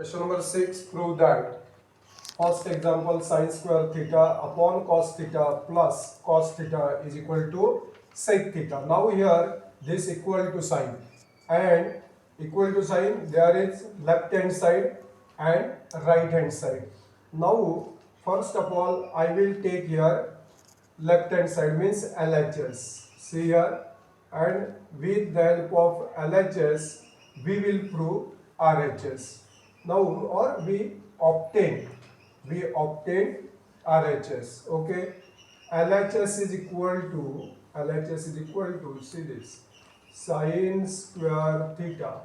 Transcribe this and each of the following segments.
Question number 6. Prove that. First example, sine square theta upon cos theta plus cos theta is equal to sec theta. Now here this equal to sine, and equal to sine there is left hand side and right hand side. Now first of all I will take here left hand side, means LHS. See here, and with the help of LHS we will prove RHS. Now or we obtain RHS. Okay, LHS is equal to see this, sine square theta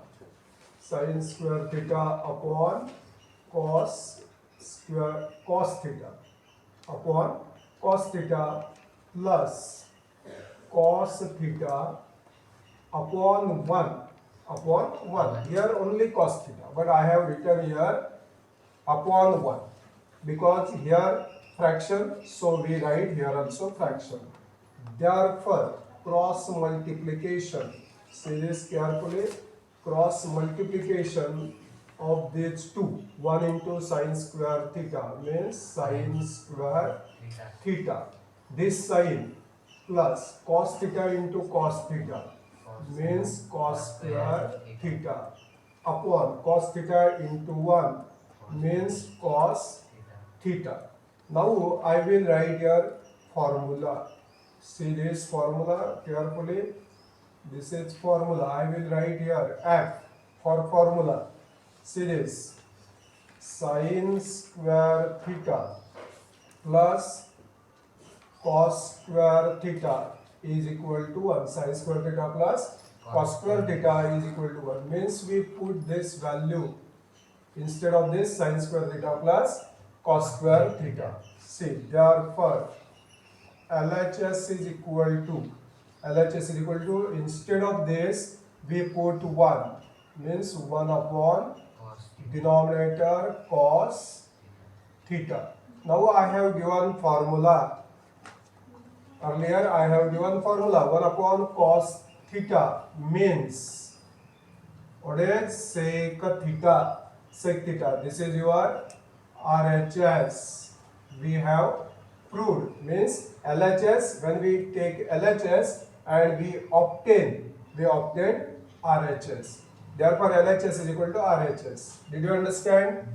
upon cos theta upon cos theta plus cos theta upon 1. Here only cos theta, but I have written here upon 1 because here fraction, so we write here also fraction. Therefore cross multiplication, see this carefully, cross multiplication of these two, 1 into sine square theta means sine square theta, this sine plus cos theta into cos theta means cos square theta upon cos theta into 1 means cos theta. Now I will write here formula. See this formula carefully. This is formula. I will write here F for formula. See this, sine square theta plus cos square theta is equal to 1. Sine square theta plus cos square theta is equal to 1. Means we put this value instead of this sine square theta plus cos square theta. See, therefore LHS is equal to instead of this we put 1, means 1 upon denominator cos theta. Now I have given formula. Earlier I have given formula 1 upon cos theta means what is sec theta. This is your RHS. We have proved, means LHS, when we take LHS and we obtain RHS. Therefore LHS is equal to RHS. Did you understand?